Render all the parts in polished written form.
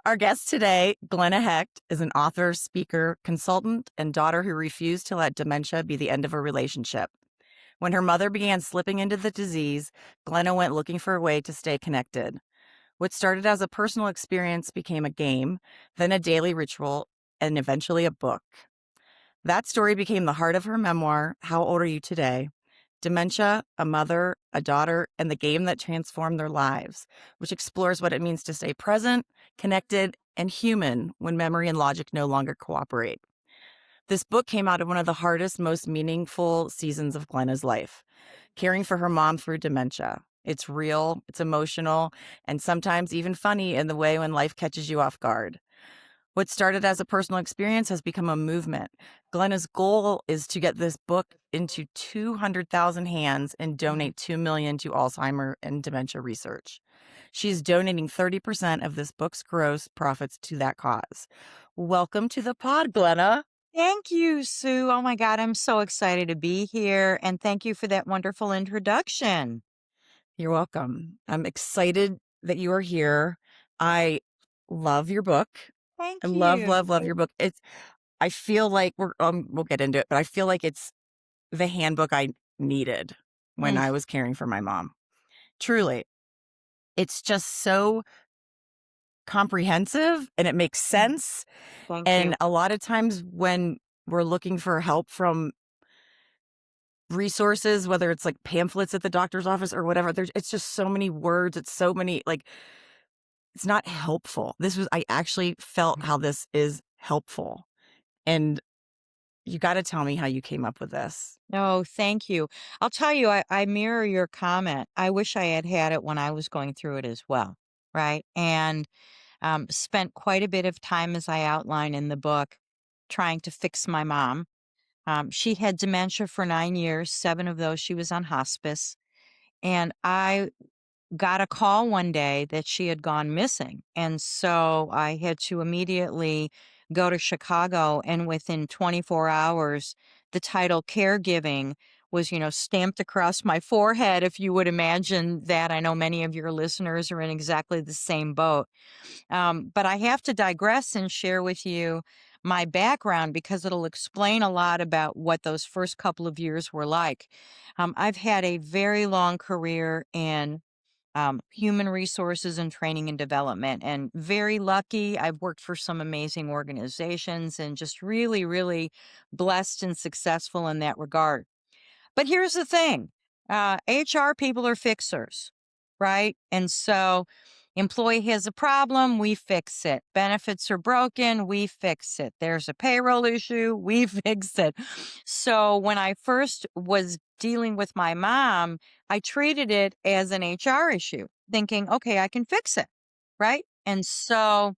Our guest today, Glenna Hecht, is an author, speaker, consultant, and daughter who refused to let dementia be the end of a relationship. When her mother began slipping into the disease, Glenna went looking for a way to stay connected. What started as a personal experience became a game, then a daily ritual, and eventually a book. That story became the heart of her memoir, How Old Are You Today? Dementia, a mother, a daughter, and the game that transformed their lives, which explores what it means to stay present, connected, and human when memory and logic no longer cooperate. This book came out of one of the hardest, most meaningful seasons of Glenna's life, caring for her mom through dementia. It's real, it's emotional, and sometimes even funny in the way when life catches you off guard. What started as a personal experience has become a movement. Glenna's goal is to get this book into 200,000 hands and donate $2 million to Alzheimer and dementia research. She's donating 30% of this book's gross profits to that cause. Welcome to the pod, Glenna. Thank you, Sue. Oh my God, I'm so excited to be here. And thank you for that wonderful introduction. You're welcome. I'm excited that you are here. I love your book. I Thank love, you. love, love your book. I feel like we'll get into it, but I feel like it's the handbook I needed when Mm, I was caring for my mom. Truly. It's just so comprehensive and it makes mm, sense. Thank And you. a lot of times when we're looking for help from resources, whether it's like pamphlets at the doctor's office or whatever, it's just so many words. It's so many, like, it's not helpful. I actually felt how this is helpful. And you got to tell me how you came up with this. No, thank you. I'll tell you, I mirror your comment. I wish I had had it when I was going through it as well. Right. And spent quite a bit of time, as I outline in the book, trying to fix my mom. She had dementia for 9 years, 7 of those she was on hospice. And I got a call one day that she had gone missing. And so I had to immediately go to Chicago. And within 24 hours, the title caregiving was, stamped across my forehead. If you would imagine that, I know many of your listeners are in exactly the same boat. But I have to digress and share with you my background because it'll explain a lot about what those first couple of years were like. I've had a very long career in human resources and training and development. And very lucky. I've worked for some amazing organizations and just really, really blessed and successful in that regard. But here's the thing, HR people are fixers, right? And so, employee has a problem, we fix it. Benefits are broken, we fix it. There's a payroll issue, we fix it. So, when I first was dealing with my mom, I treated it as an HR issue, thinking, okay, I can fix it, right? And so,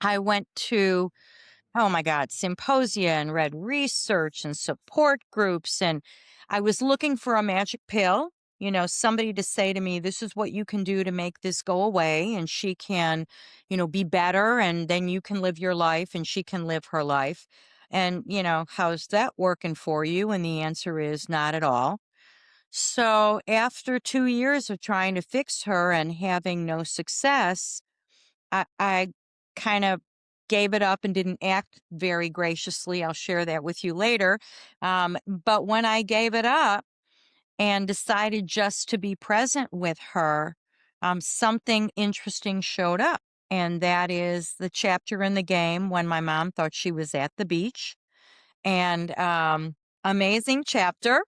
I went to, oh my God, symposia and read research and support groups. And I was looking for a magic pill, somebody to say to me, this is what you can do to make this go away. And she can, be better. And then you can live your life and she can live her life. And, how's that working for you? And the answer is not at all. So after 2 years of trying to fix her and having no success, I kind of gave it up and didn't act very graciously. I'll share that with you later. But when I gave it up and decided just to be present with her, something interesting showed up. And that is the chapter in the game when my mom thought she was at the beach. And amazing chapter.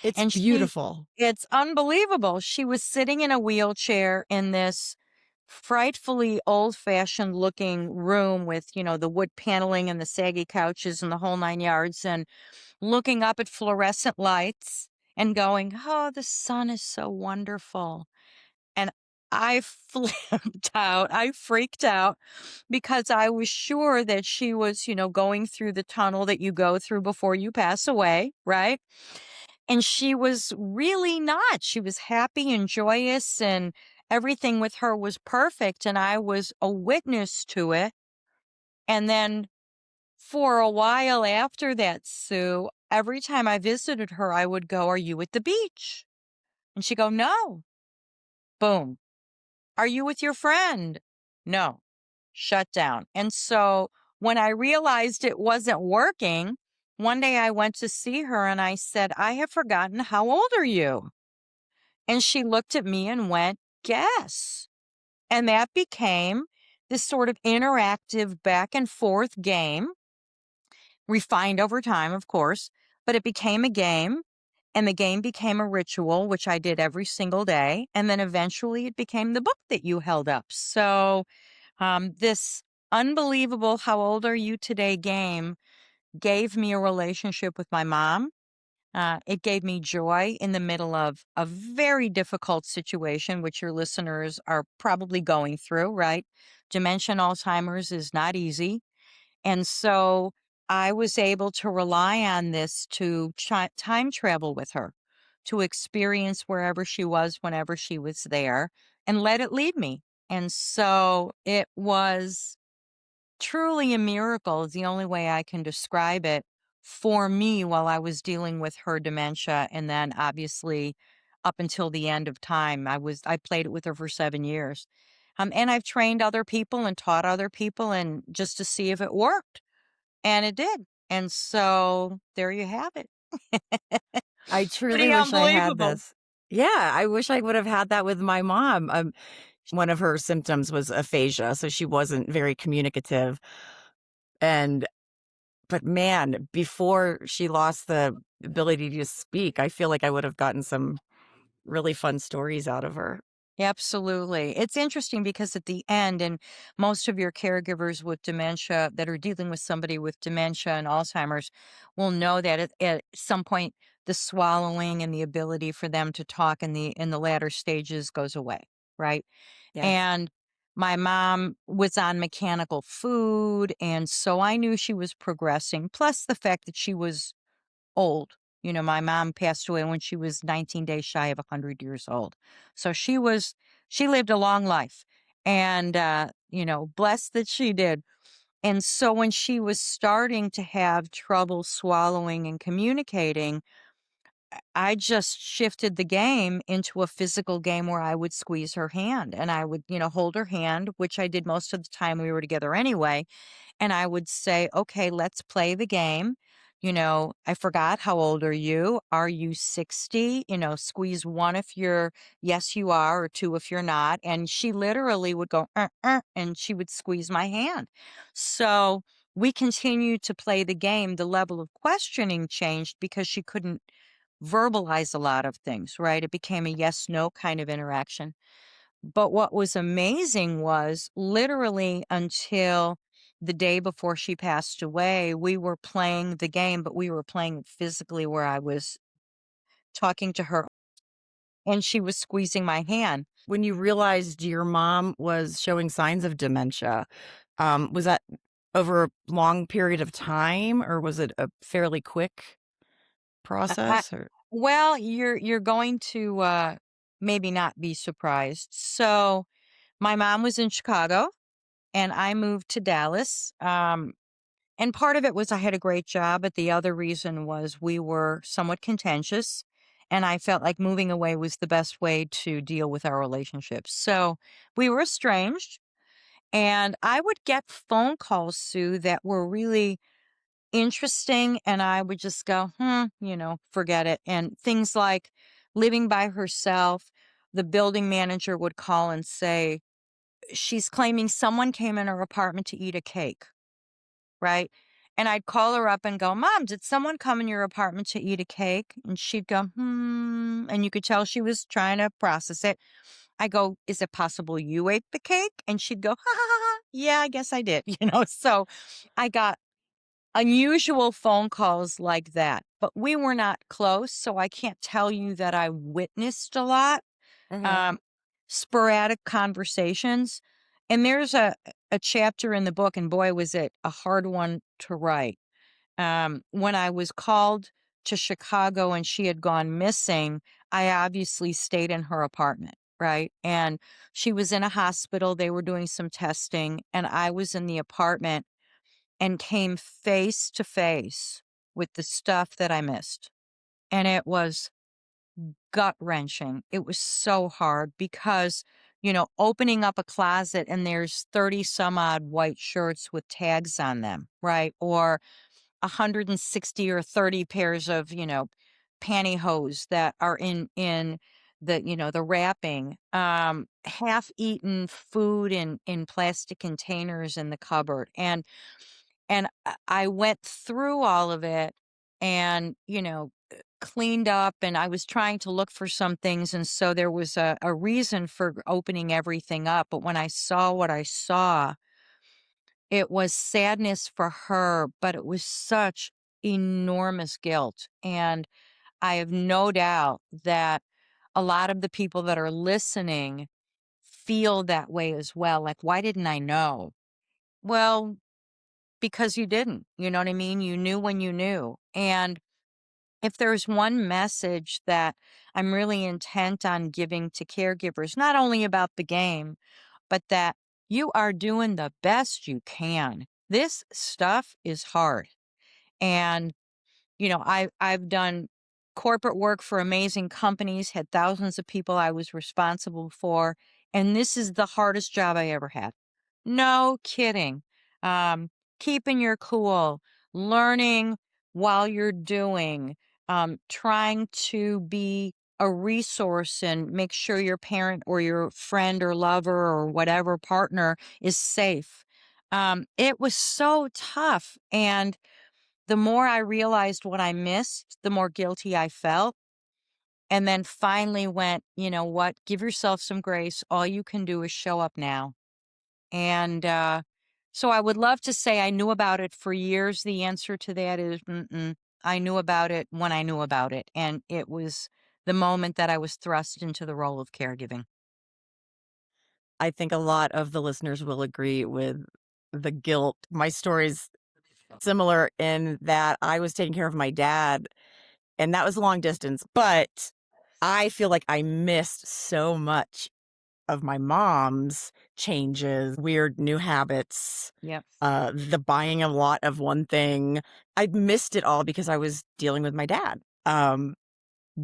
It's And beautiful. it's unbelievable. She was sitting in a wheelchair in this frightfully old-fashioned looking room with, the wood paneling and the saggy couches and the whole 9 yards, and looking up at fluorescent lights and going, "Oh, the sun is so wonderful." And I flipped out. I freaked out because I was sure that she was, going through the tunnel that you go through before you pass away, right? And she was really not. She was happy and joyous, and everything with her was perfect. And I was a witness to it. And then for a while after that, Sue, every time I visited her, I would go, "Are you at the beach?" And she'd go, "No." Boom. "Are you with your friend?" "No." shut down. And so when I realized it wasn't working, one day I went to see her and I said, I have forgotten, how old are you? And she looked at me and went, guess. And that became this sort of interactive back and forth game, refined over time, of course, but it became a game. And the game became a ritual, which I did every single day. And then eventually it became the book that you held up. So, this unbelievable "How old are you today" game gave me a relationship with my mom. It gave me joy in the middle of a very difficult situation, which your listeners are probably going through, right? Dementia and Alzheimer's is not easy. And so I was able to rely on this to time travel with her, to experience wherever she was, whenever she was there, and let it lead me. And so it was truly a miracle, is the only way I can describe it for me while I was dealing with her dementia. And then obviously up until the end of time, I played it with her for 7 years. And I've trained other people and taught other people and just to see if it worked. And it did. And so there you have it. I truly Pretty wish I had unbelievable. this. Yeah, I wish I would have had that with my mom. One of her symptoms was aphasia, so she wasn't very communicative. And but man, before she lost the ability to speak, I feel like I would have gotten some really fun stories out of her. Absolutely. It's interesting because at the end, and most of your caregivers with dementia that are dealing with somebody with dementia and Alzheimer's will know that at some point the swallowing and the ability for them to talk in the latter stages goes away, right? Yes. And my mom was on mechanical food, and so I knew she was progressing. Plus the fact that she was old. You know, my mom passed away when she was 19 days shy of 100 years old. So she lived a long life and, blessed that she did. And so when she was starting to have trouble swallowing and communicating, I just shifted the game into a physical game where I would squeeze her hand and I would, hold her hand, which I did most of the time we were together anyway. And I would say, okay, let's play the game. I forgot, how old are you? Are you 60? Squeeze one if you're, yes, you are, or two if you're not. And she literally would go, and she would squeeze my hand. So we continued to play the game. The level of questioning changed because she couldn't verbalize a lot of things, right? It became a yes, no kind of interaction. But what was amazing was literally until the day before she passed away, we were playing the game, but we were playing it physically where I was talking to her and she was squeezing my hand. When you realized your mom was showing signs of dementia, was that over a long period of time, or was it a fairly quick I, process? Or well, you're going to maybe not be surprised. So my mom was in Chicago and I moved to Dallas. And part of it was I had a great job, but the other reason was we were somewhat contentious, and I felt like moving away was the best way to deal with our relationship. So we were estranged, and I would get phone calls, Sue, that were really interesting, and I would just go, forget it. And things like living by herself, the building manager would call and say, she's claiming someone came in her apartment to eat a cake. Right? And I'd call her up and go, Mom, did someone come in your apartment to eat a cake? And she'd go, hmm. And you could tell she was trying to process it. I go, is it possible you ate the cake? And she'd go, ha ha ha. Ha. Yeah, I guess I did. So I got unusual phone calls like that, but we were not close. So I can't tell you that I witnessed a lot. Mhm. Um, Sporadic conversations. And there's a chapter in the book, and boy, was it a hard one to write. When I was called to Chicago and she had gone missing, I obviously stayed in her apartment, right? And she was in a hospital. They were doing some testing, and I was in the apartment and came face to face with the stuff that I missed. And it was gut wrenching. It was so hard because opening up a closet and there's 30 some odd white shirts with tags on them, right? Or 160 or 30 pairs of, pantyhose that are in the wrapping, half-eaten food in plastic containers in the cupboard. And I went through all of it and, cleaned up, and I was trying to look for some things, and so there was a reason for opening everything up. But when I saw what I saw, it was sadness for her, but it was such enormous guilt. And I have no doubt that a lot of the people that are listening feel that way as well. Like, why didn't I know? Well, because you didn't. You know what I mean? You knew when you knew. And if there's one message that I'm really intent on giving to caregivers, not only about the game, but that you are doing the best you can. This stuff is hard. And I've done corporate work for amazing companies, had thousands of people I was responsible for, and this is the hardest job I ever had. No kidding. Um, Keeping your cool, learning while you're doing, trying to be a resource and make sure your parent or your friend or lover or whatever partner is safe. It was so tough. And the more I realized what I missed, the more guilty I felt. And then finally went, you know what? Give yourself some grace. All you can do is show up now. And so I would love to say I knew about it for years. The answer to that is mm-mm. I knew about it when I knew about it. And it was the moment that I was thrust into the role of caregiving. I think a lot of the listeners will agree with the guilt. My story's similar in that I was taking care of my dad, and that was long distance, but I feel like I missed so much of my mom's changes, weird new habits, Yep. the buying a lot of one thing. I missed it all because I was dealing with my dad.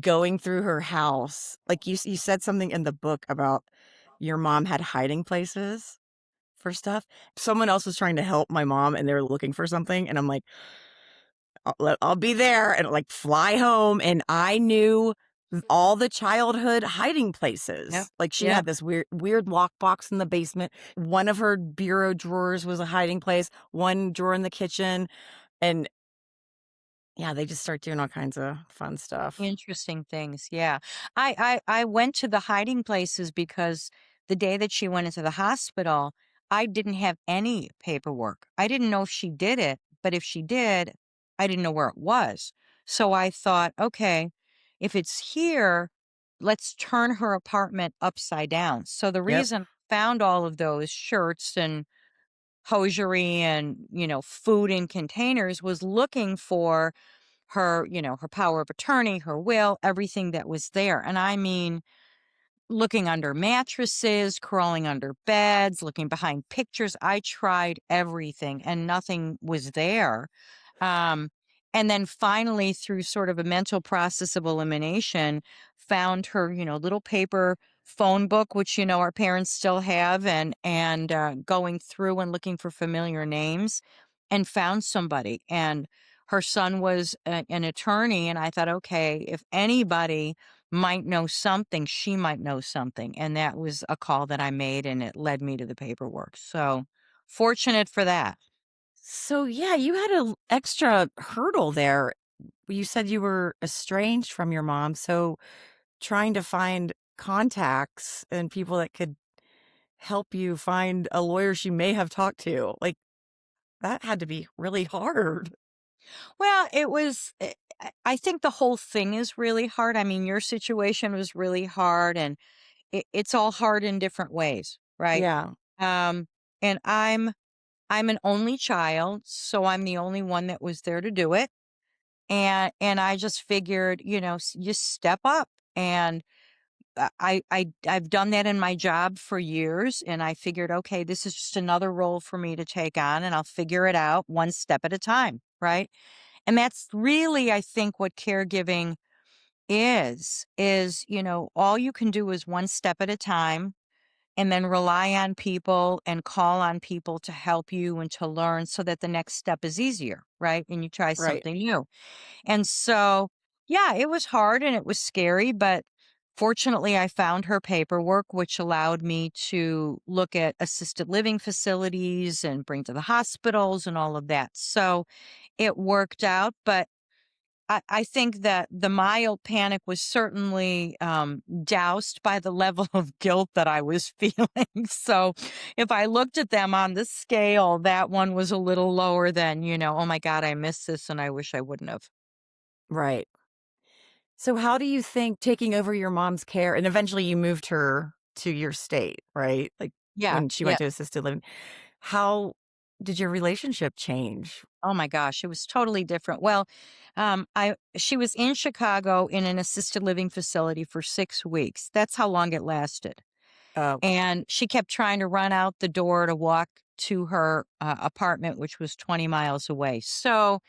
Going through her house, like you said something in the book about your mom had hiding places for stuff. Someone else was trying to help my mom and they were looking for something, and I'm like, I'll be there, and like fly home. And I knew all the childhood hiding Yep. places. Like she Yep. had this weird lockbox in the basement. One of her bureau drawers was a hiding place, one drawer in the kitchen. And yeah, they just start doing all kinds of fun stuff. Interesting things. Yeah. I went to the hiding places because the day that she went into the hospital, I didn't have any paperwork. I didn't know if she did it, but if she did, I didn't know where it was. So I thought, okay, if it's here, let's turn her apartment upside down. So the Yep. reason I found all of those shirts and hosiery and, food in containers was looking for her, her power of attorney, her will, everything that was there. And I mean, looking under mattresses, crawling under beds, looking behind pictures. I tried everything and nothing was there. Um, and then finally, through sort of a mental process of elimination, found her, little paper phone book, which our parents still have, and going through and looking for familiar names, and found somebody. And her son was an attorney, and I thought, okay, if anybody might know something, she might know something. And that was a call that I made, and it led me to the paperwork. So fortunate for that. So yeah, you had an extra hurdle there. You said you were estranged from your mom, so trying to find contacts and people that could help you find a lawyer she may have talked to, like, that had to be really hard. Well, it was, I think the whole thing is really hard. I mean, your situation was really hard, and it's all hard in different ways, right? Yeah. Um, and I'm an only child, so I'm the only one that was there to do it. And I just figured, you step up. And I've done that in my job for years, and I figured, okay, this is just another role for me to take on, and I'll figure it out one step at a time, right? And that's really, I think, what caregiving is, all you can do is one step at a time. and then rely on people and call on people to help you and to learn so that the next step is easier, right? And you try Right. something new. And so, yeah, it was hard and it was scary, but fortunately, I found her paperwork, which allowed me to look at assisted living facilities and bring to the hospitals and all of that. So it worked out. But I think that the mild panic was certainly doused by the level of guilt that I was feeling. So if I looked at them on the scale, that one was a little lower than, oh my God, I missed this and I wish I wouldn't have. Right. So how do you think taking over your mom's care and eventually you moved her to your state, right? Like Yeah. when she Yeah. went to assisted living, how did your relationship change? Oh my gosh, it was totally different. Well, I she was in Chicago in an assisted living facility for 6 weeks. That's how long it lasted. Oh, And she kept trying to run out the door to walk to her apartment, which was 20 miles away. So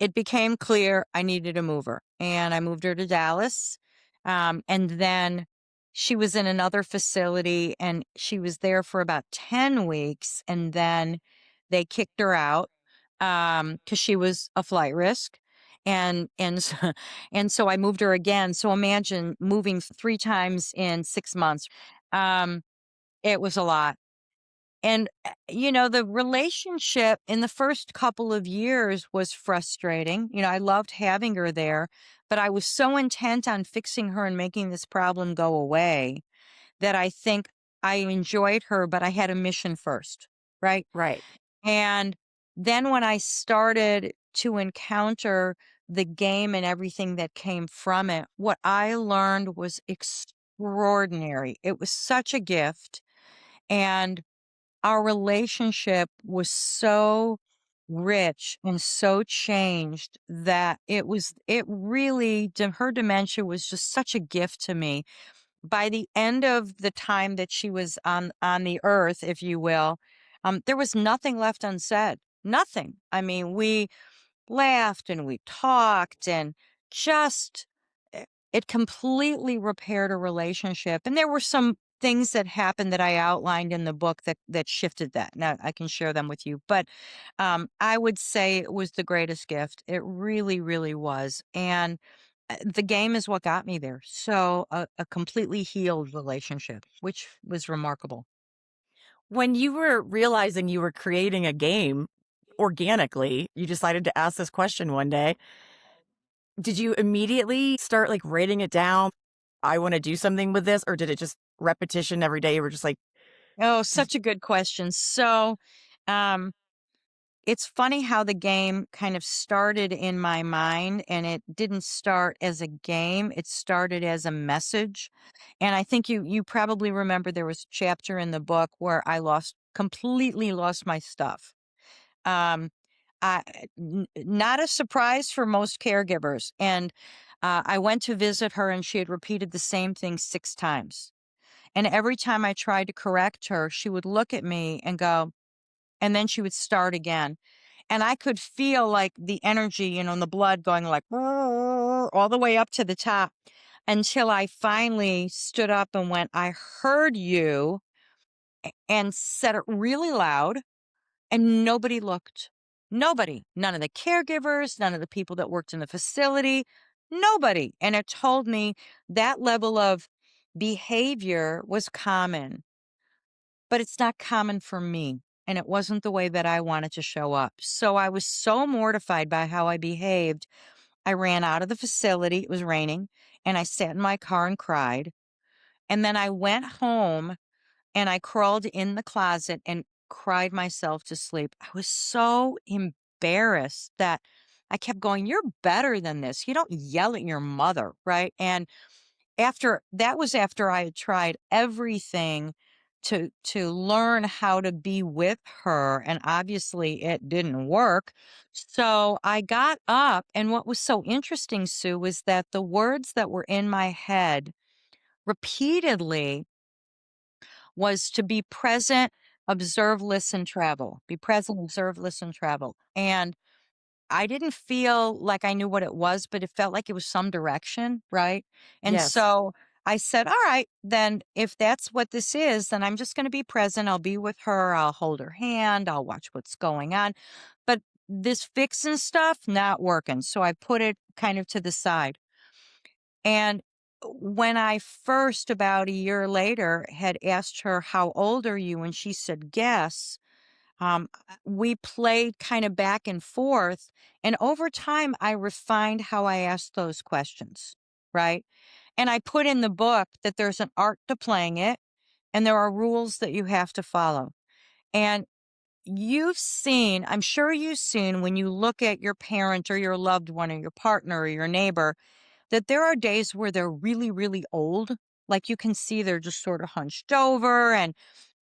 it became clear I needed to move her, and I moved her to Dallas. And then she was in another facility, and she was there for about 10 weeks, and then they kicked her out because she was a flight risk. And so I moved her again. So imagine moving 3 times in 6 months. Um, it was a lot. And, the relationship in the first couple of years was frustrating. I loved having her there, but I was so intent on fixing her and making this problem go away that I think I enjoyed her, but I had a mission first, right? right. And then when I started to encounter the game and everything that came from it, what I learned was extraordinary. It was such a gift. And our relationship was so rich and so changed that it really her dementia was just such a gift to me. By the end of the time that she was on the earth, if you will, there was nothing left unsaid. Nothing. I mean, we laughed and we talked and just it completely repaired a relationship. And there were some things that happened that I outlined in the book that shifted that. Now I can share them with you. But I would say it was the greatest gift. It really, really was. And the game is what got me there. So a completely healed relationship, which was remarkable. When you were realizing you were creating a game organically, you decided to ask this question one day. Did you immediately start like writing it down? I want to do something with this, or did it just repetition every day? You were just like, Oh, just such a good question. So, um, it's funny how the game kind of started in my mind, and it didn't start as a game, it started as a message. And I think you probably remember there was a chapter in the book where I completely lost my stuff. Um, not a surprise for most caregivers. And I went to visit her, and she had repeated the same thing 6 times. And every time I tried to correct her, she would look at me and go, and then she would start again. And I could feel like the energy, and the blood going like all the way up to the top until I finally stood up and went, I heard you, and said it really loud, and nobody looked. Nobody. None of the caregivers, none of the people that worked in the facility, nobody. And it told me that level of behavior was common, but it's not common for me. And it wasn't the way that I wanted to show up. So I was so mortified by how I behaved. I ran out of the facility. It was raining. And I sat in my car and cried. And then I went home and I crawled in the closet and cried myself to sleep. I was so embarrassed that I kept going, "You're better than this. You don't yell at your mother." Right. And after I had tried everything to learn how to be with her, and obviously it didn't work. So I got up, and what was so interesting, Sue, was that the words that were in my head repeatedly was to be present, observe, listen, travel. Be present, observe, listen, travel. And I didn't feel like I knew what it was, but it felt like it was some direction, right? And yes. so I said, all right, then if that's what this is, then I'm just going to be present. I'll be with her. I'll hold her hand. I'll watch what's going on. But this fixing stuff, not working. So I put it kind of to the side. And when I first, about a year later, had asked her, how old are you? And she said, guess. We played kind of back and forth. And over time, I refined how I asked those questions, right? And I put in the book that there's an art to playing it and there are rules that you have to follow. And you've seen, I'm sure you've seen when you look at your parent or your loved one or your partner or your neighbor, that there are days where they're really, really old. Like you can see they're just sort of hunched over and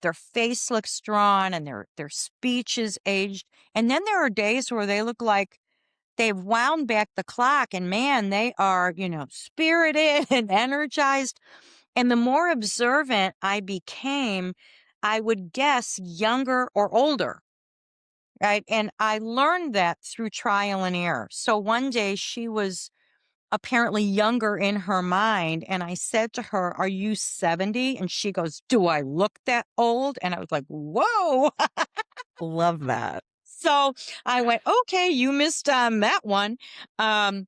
their face looks drawn and their speech is aged. And then there are days where they look like they've wound back the clock and man, they are, spirited and energized. And the more observant I became, I would guess younger or older. Right. And I learned that through trial and error. So one day she was apparently younger in her mind. And I said to her, are you 70? And she goes, do I look that old? And I was like, whoa. Love that. So I went, okay, you missed that one. Um,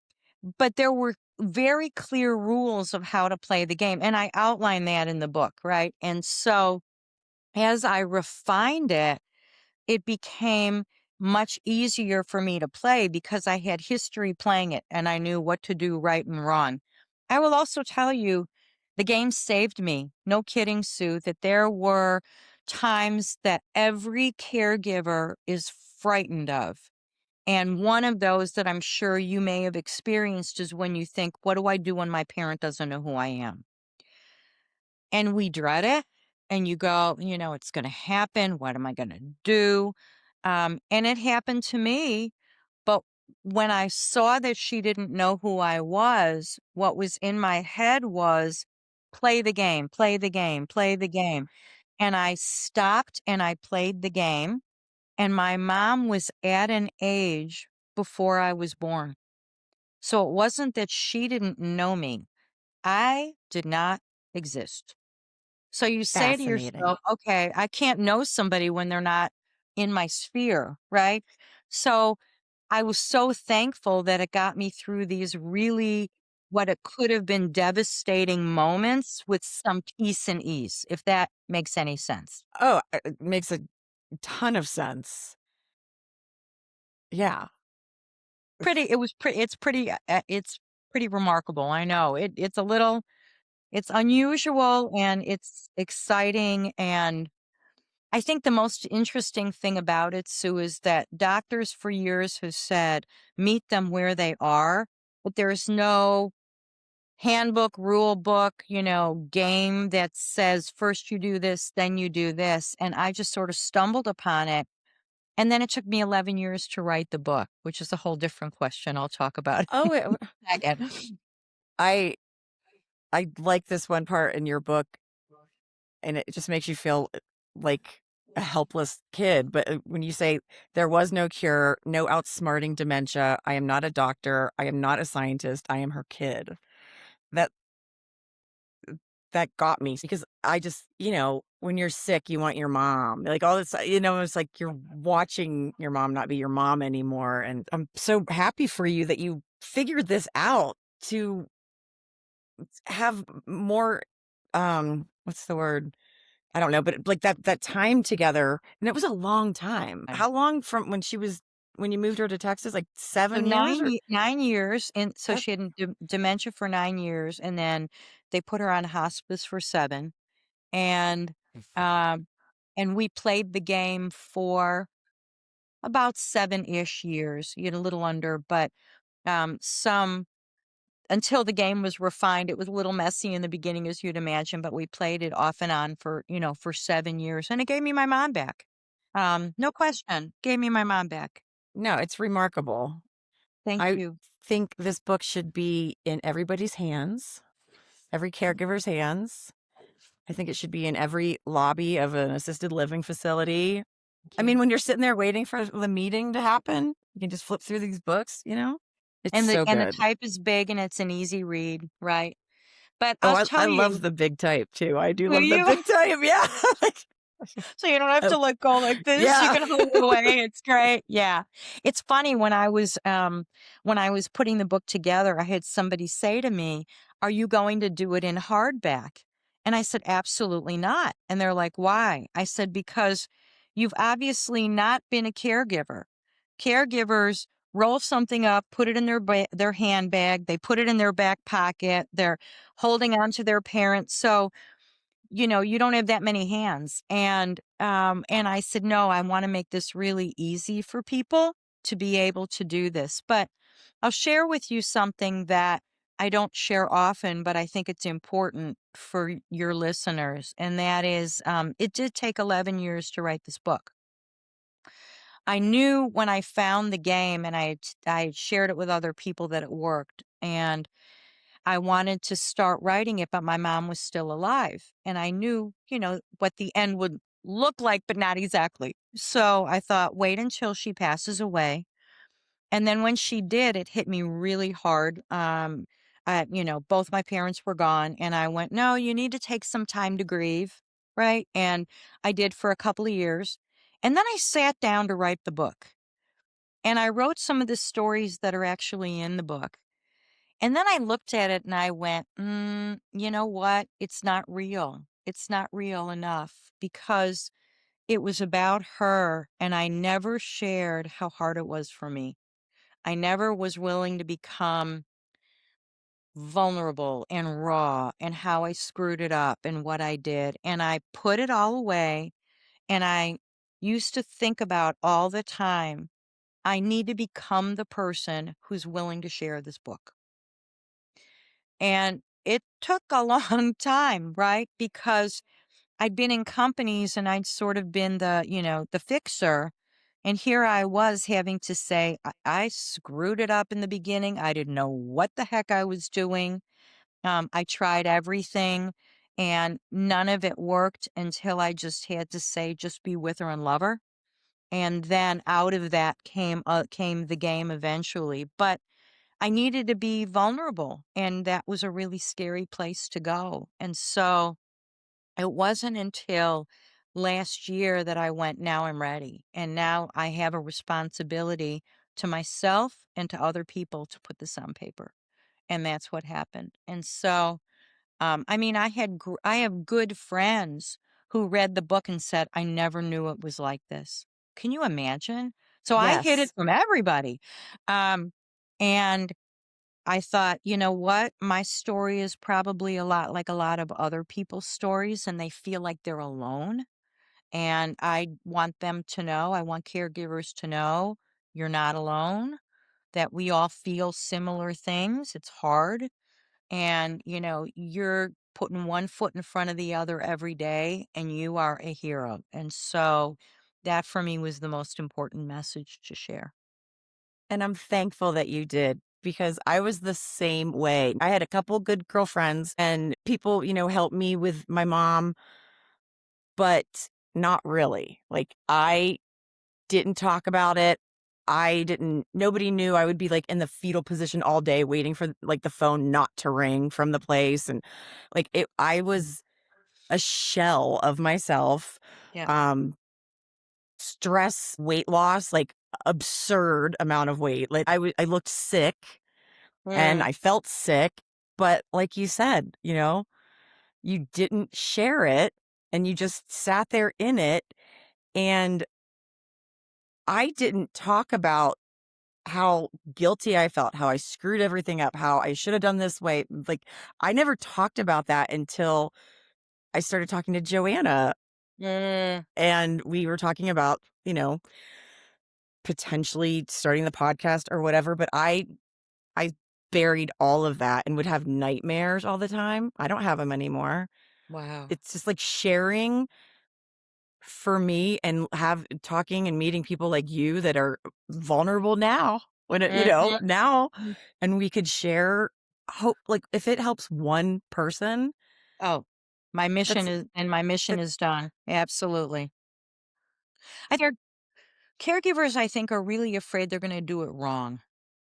but there were very clear rules of how to play the game. And I outlined that in the book, right? And so as I refined it, it became much easier for me to play because I had history playing it and I knew what to do right and wrong. I will also tell you the game saved me. No kidding, Sue, that there were times that every caregiver is frightened of. And one of those that I'm sure you may have experienced is when you think, what do I do when my parent doesn't know who I am? And we dread it. And you go, it's going to happen. What am I going to do? And it happened to me. But when I saw that she didn't know who I was, what was in my head was play the game, play the game, play the game. And I stopped and I played the game. And my mom was at an age before I was born. So it wasn't that she didn't know me, I did not exist. So you say to Fascinating. yourself, okay, I can't know somebody when they're not in my sphere, right? So I was so thankful that it got me through these really what it could have been devastating moments with some peace and ease, if that makes any sense. Oh, it makes a ton of sense. Yeah. It's pretty remarkable. I know. It's unusual and it's exciting. And I think the most interesting thing about it, Sue, is that doctors for years have said, meet them where they are, but there's no handbook, rule book, game that says first you do this, then you do this. And I just sort of stumbled upon it. And then it took me 11 years to write the book, which is a whole different question I'll talk about Oh, again. I I like this one part in your book, and it just makes you feel like a helpless kid. But when you say there was no cure, no outsmarting dementia, I am not a doctor, I am not a scientist, I am her kid. That that got me because I just, when you're sick, you want your mom. Like all this, it's like you're watching your mom not be your mom anymore. And I'm so happy for you that you figured this out to have more what's the word? I don't know, but like that time together. And it was a long time. Right. How long from when you moved her to Texas? Like So 7 years or 9 years, and so that she had dementia for 9 years, and then they put her on hospice for 7, and um, and we played the game for about 7-ish years, a little under, but some until the game was refined. It was a little messy in the beginning, as you'd imagine, but we played it off and on for for 7 years, and it gave me my mom back. No question, gave me my mom back. no, it's remarkable. Thank I you. think this book should be in everybody's hands, every caregiver's hands. I think it should be in every lobby of an assisted living facility. Thank I you. mean, when you're sitting there waiting for the meeting to happen, you can just flip through these books. It's And so the good. type is big and it's an easy read, right? But Oh, I'll I tell love you, the big type too. I do will love the you? big type, yeah. Like, So you don't have oh, to let go like this, you yeah. can hold it away, it's great, yeah. It's funny when I was putting the book together, I had somebody say to me, "Are you going to do it in hardback?" And I said, "Absolutely not." And they're like, "Why?" I said, "Because you've obviously not been a caregiver. Caregivers roll something up, put it in their handbag, they put it in their back pocket, they're holding on to their parents, so you don't have that many hands." And I said, "No, I want to make this really easy for people to be able to do this." But I'll share with you something that I don't share often, but I think it's important for your listeners. And that is, it did take 11 years to write this book. I knew when I found the game and I had shared it with other people that it worked. And I wanted to start writing it, but my mom was still alive. And I knew, what the end would look like, but not exactly. So I thought, wait until she passes away. And then when she did, it hit me really hard. Both my parents were gone. And I went, no, you need to take some time to grieve. Right. And I did for a couple of years. And then I sat down to write the book. And I wrote some of the stories that are actually in the book. And then I looked at it and I went, you know what? It's not real. It's not real enough because it was about her. And I never shared how hard it was for me. I never was willing to become vulnerable and raw and how I screwed it up and what I did. And I put it all away. And I used to think about all the time, I need to become the person who's willing to share this book. And it took a long time, right? Because I'd been in companies and I'd sort of been the fixer. And here I was having to say, I screwed it up in the beginning. I didn't know what the heck I was doing. I tried everything and none of it worked until I just had to say, just be with her and love her. And then out of that came the game eventually. But I needed to be vulnerable, and that was a really scary place to go. And so it wasn't until last year that I went, now I'm ready. And now I have a responsibility to myself and to other people to put this on paper. And that's what happened. And so, I mean, I have good friends who read the book and said, I never knew it was like this. Can you imagine? So I hid it Yes. from everybody. Um, and I thought, you know what? My story is probably a lot like a lot of other people's stories, and they feel like they're alone. And I want them to know, I want caregivers to know you're not alone, that we all feel similar things. It's hard. And, you're putting one foot in front of the other every day, and you are a hero. And so that for me was the most important message to share. And I'm thankful that you did because I was the same way. I had a couple good girlfriends and people, helped me with my mom, but not really. Like I didn't talk about it. Nobody knew. I would be like in the fetal position all day waiting for like the phone not to ring from the place. And I was a shell of myself. Yeah. Um, Stress, weight loss, like absurd amount of weight. Like I looked sick and Mm, I felt sick, but like you said, you didn't share it and you just sat there in it. And I didn't talk about how guilty I felt, how I screwed everything up, how I should have done this way. Like I never talked about that until I started talking to Joanna mm, and we were talking about, potentially starting the podcast or whatever, but I buried all of that and would have nightmares all the time. I don't have them anymore. wow. It's just like sharing for me and have talking and meeting people like you that are vulnerable now when Mhm. now Mm. and we could share hope, like if it helps one person, Oh, that's my mission that is done. Absolutely. I think caregivers, I think, are really afraid they're gonna do it wrong.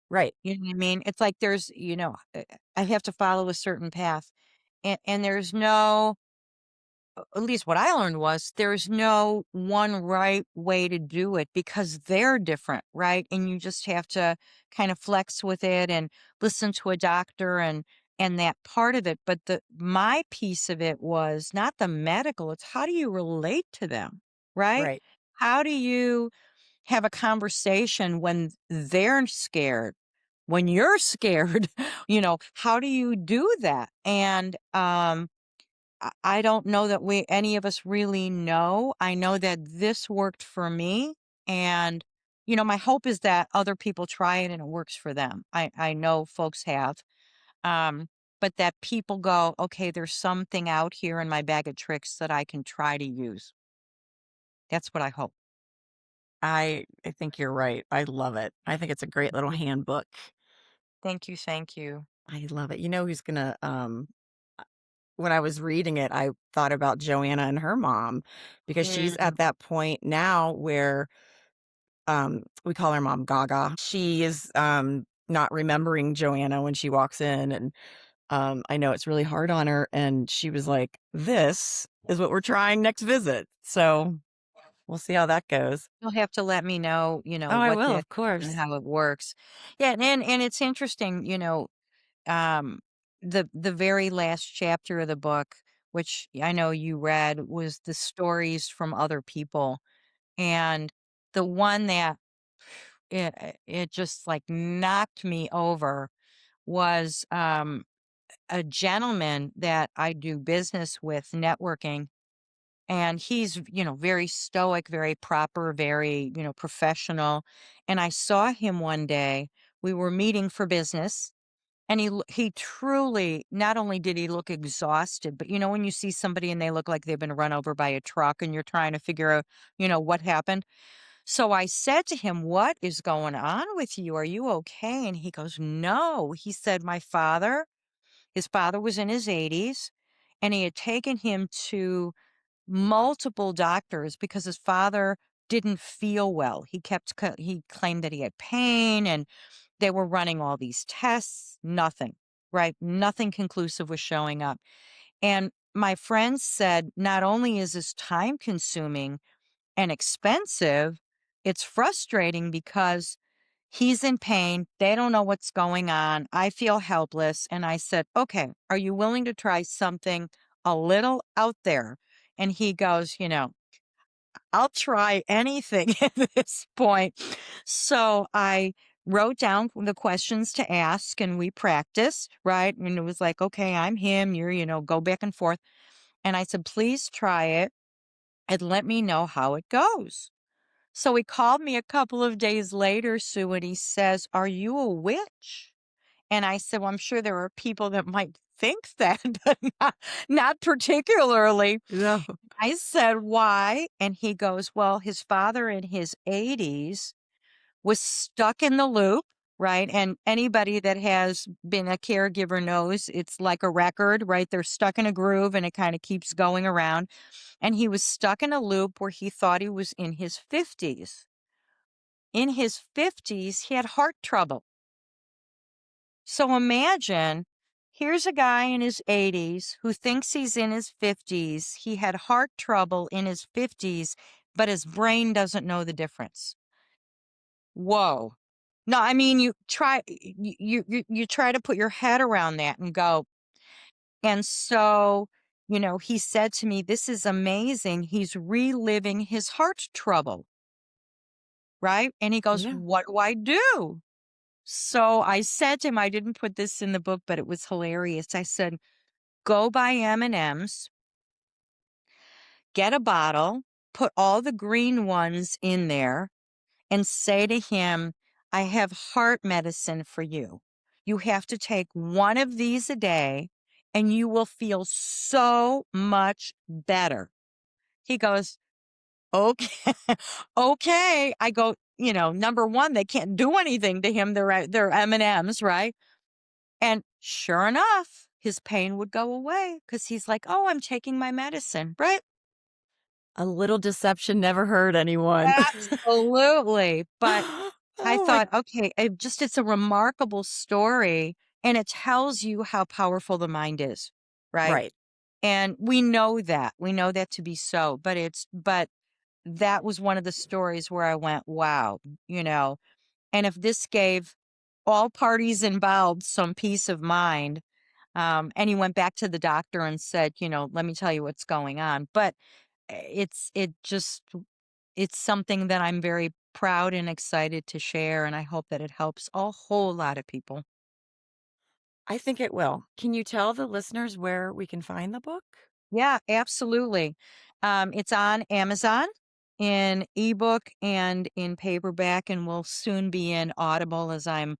right. You know what I mean? It's like I have to follow a certain path. and there's no, at least what I learned was there's no one right way to do it because they're different, right? And you just have to kind of flex with it and listen to a doctor and that part of it. But the my piece of it was not the medical, it's how do you relate to them, right? Right. How do you have a conversation when they're scared? When you're scared, how do you do that? And I don't know that we any of us really know. I know that this worked for me, and, my hope is that other people try it and it works for them. I know folks have, um, but that people go, "Okay, there's something out here in my bag of tricks that I can try to use." That's what I hope. I think you're right. I love it. I think it's a great little Mhm. handbook. Thank you, thank you. I love it. You know who's gonna, when I was reading it, I thought about Joanna and her mom because she's Mm. at that point now where, we call her mom Gaga. She is, not remembering Joanna when she walks in, and, I know it's really hard on her, and she was like, "This is what we're trying next visit." So, we'll see how that goes. You'll have to let me know, Oh, I what will, that of is and course. how it works. Yeah, and it's interesting, um, the very last chapter of the book, which I know you read, was the stories from other people, and the one that it just, like, knocked me over was, a gentleman that I do business with networking, and he's, very stoic, very proper, very, professional, and I saw him one day, we were meeting for business, and he truly not only did he look exhausted, but, when you see somebody and they look like they've been run over by a truck and you're trying to figure out, what happened. So I said to him, "What is going on with you? Are you okay?" And he goes, "No." He said, his father was in his 80s and he had taken him to multiple doctors because his father didn't feel well. He claimed that he had pain and they were running all these tests, nothing, right? Nothing conclusive was showing up. And my friend said, not only is this time consuming and expensive, it's frustrating because he's in pain. They don't know what's going on. I feel helpless. And I said, "Okay, are you willing to try something a little out there?" And he goes, "I'll try anything at this point." So I wrote down the questions to ask and we practiced, right? And it was like, "Okay, I'm him, you're, go back and forth." And I said, "Please try it and let me know how it goes." So he called me a couple of days later, Sue, and he says, "Are you a witch?" And I said, "Well, I'm sure there are people that might think that, but not particularly." No. I said, "Why?" And he goes, "Well, his father in his 80s was stuck in the loop." Right. And anybody that has been a caregiver knows it's like a record, right? They're stuck in a groove and it kind of keeps going around. And he was stuck in a loop where he thought he was in his 50s. In his 50s, he had heart trouble. So imagine here's a guy in his 80s who thinks he's in his 50s. He had heart trouble in his 50s, but his brain doesn't know the difference. Whoa. No, I mean you try to put your head around that and go. And so, he said to me, "This is amazing. He's reliving his heart trouble." Right? And he goes, Yeah. "What do I do?" So I said to him, I didn't put this in the book, but it was hilarious. I said, "Go buy M&Ms, get a bottle, put all the green ones in there, and say to him, 'I have heart medicine for you. You have to take one of these a day, and you will feel so much better.'" He goes, "Okay, okay." I go, number one, they can't do anything to him. They're M&Ms, right? And sure enough, his pain would go away because he's like, "Oh, I'm taking my medicine," right? A little deception never hurt anyone. Absolutely. But I Oh my thought, okay, it's a remarkable story and it tells you how powerful the mind is. right? Right. And we know that to be so, but that was one of the stories where I went, wow, you know, and if this gave all parties involved some peace of mind, and he went back to the doctor and said, you know, let me tell you what's going on. But it's something that I'm very proud and excited to share, and I hope that it helps a whole lot of people. I think it will. Can you tell the listeners where we can find the book? Yeah, absolutely. It's on Amazon in ebook and in paperback, and will soon be in Audible as I'm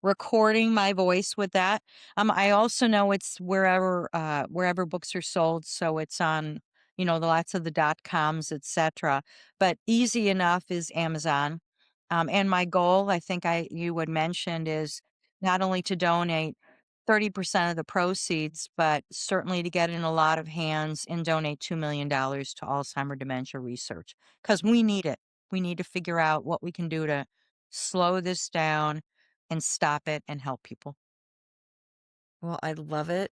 recording my voice with that. I also know it's wherever books are sold, so it's on the lots of the .coms, etc. But easy enough is Amazon. And my goal, I think you had mentioned, is not only to donate 30% of the proceeds, but certainly to get in a lot of hands and donate $2 million to Alzheimer dementia research because we need it. We need to figure out what we can do to slow this down and stop it and help people. Well, I love it.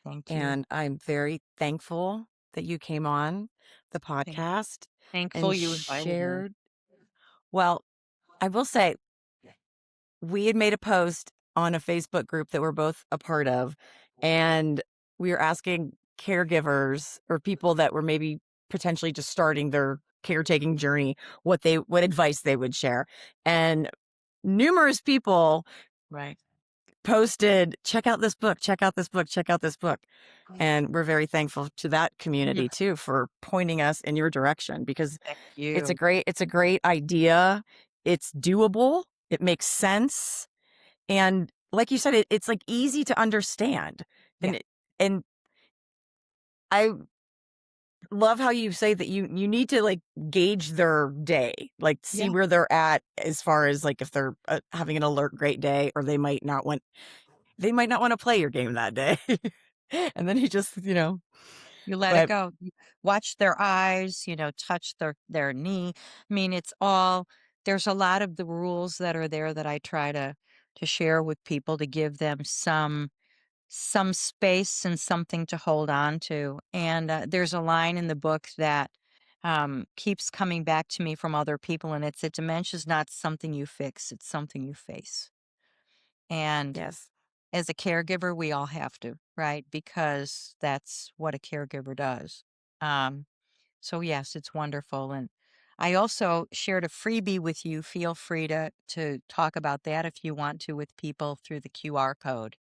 Thank you. And I'm very thankful that you came on the Thank, podcast thankful and you invited me. shared. Well, I will say, we had made a post on a Facebook group that we're both a part of, and we were asking caregivers or people that were maybe potentially just starting their caretaking journey what advice they would share. And numerous people Right. posted, check out this book, check out this book, check out this book. And we're very thankful to that Mm, community too for pointing us in your direction because thank you. it's a great idea. It's doable. It makes sense. And like you said, it's like easy to understand. Yeah. And and I love how you say that you need to like gauge their day, like see Yeah. where they're at as far as like if they're having an alert great day or they might not want to play your game that day. And then You let it but go. You watch their eyes, touch their knee. I mean, there's a lot of the rules that are there that I try to share with people to give them some space and something to hold on to. And there's a line in the book that keeps coming back to me from other people, and it's that dementia is not something you fix; it's something you face. And yes. as a caregiver, we all have to, right? Because that's what a caregiver does. Um, so yes, it's wonderful. And I also shared a freebie with you. Feel free to talk about that if you want to with people through the QR code.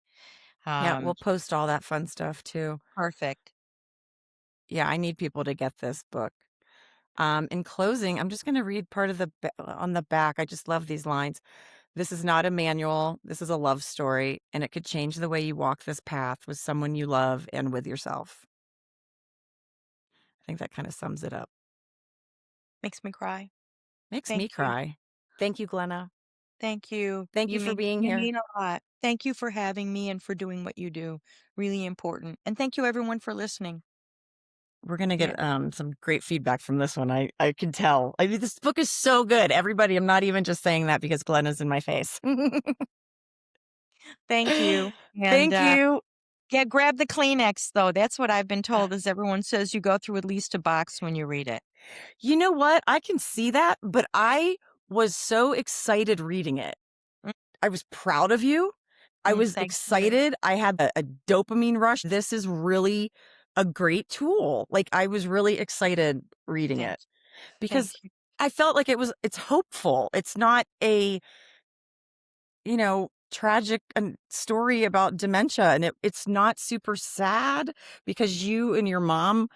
Yeah, Um, we'll post all that fun stuff too. perfect. Yeah, I need people to get this book. In closing, I'm just going to read part of on the back. I just love these lines. This is not a manual. This is a love story, and it could change the way you walk this path with someone you love and with yourself. I think that kind of sums it up. Makes me cry. Makes me Thank you. cry. Thank you, Glenna. Thank you. Thank you for being You here. mean a lot. Thank you for having me and for doing what you do. Really important. And thank you everyone for listening. We're gonna Yeah. get some great feedback from this one. I can tell. I mean, this book is so good. Everybody, I'm not even just saying that because Glenna's in my face. Thank you. And Thank you. yeah, grab the Kleenex though. That's what I've been told is everyone says you go through at least a box when you read it. You know what? I can see that, but I was so excited reading it. Mm, I was proud of you. I was thank you. excited. I had a dopamine rush. This is really a great tool. Like I was really excited reading Thank it you. Thank because you. I felt like it's hopeful. It's not a, tragic story about dementia and it's not super sad because you and your mom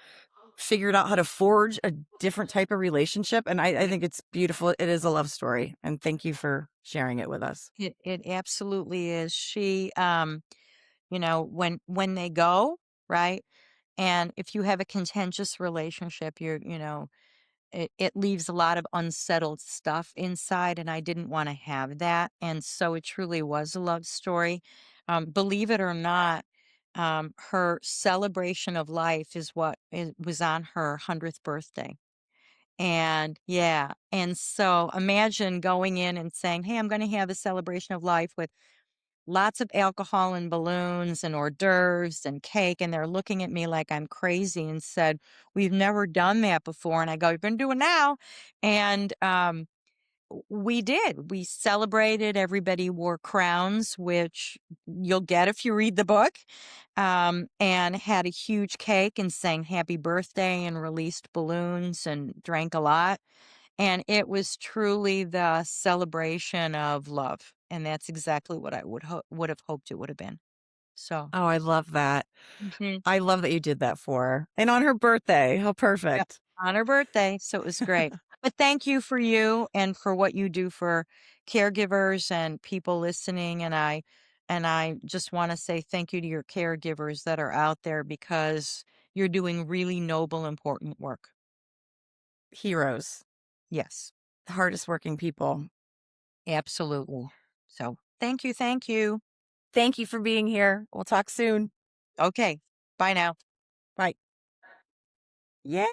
figured out how to forge a different type of relationship. And I think it's beautiful. It is a love story. And thank you for sharing it with us. It absolutely is. When they go, right? And if you have a contentious relationship, it leaves a lot of unsettled stuff inside, and I didn't want to have that. And so it truly was a love story. Believe it or not, her celebration of life is what it was on her 100th birthday. And yeah, and so imagine going in and saying, "Hey, I'm going to have a celebration of life with lots of alcohol and balloons and hors d'oeuvres and cake, and they're looking at me like I'm crazy and said, "We've never done that before." And I go, "You're gonna do it now." And we did. We celebrated. Everybody wore crowns, which you'll get if you read the book, and had a huge cake and sang happy birthday and released balloons and drank a lot. And it was truly the celebration of love. And that's exactly what I would have hoped it would have been. So, Oh, I love that. mhm. I love that you did that for her. And on her birthday. How Yep, perfect. on her birthday, so it was great. But thank you for you and for what you do for caregivers and people listening, and I just wanna say thank you to your caregivers that are out there because you're doing really noble, important work. Heroes. Yes, The hardest working people. absolutely. So, thank you, thank you. Thank you for being here. We'll talk soon. Okay, bye now. Bye. Yeah.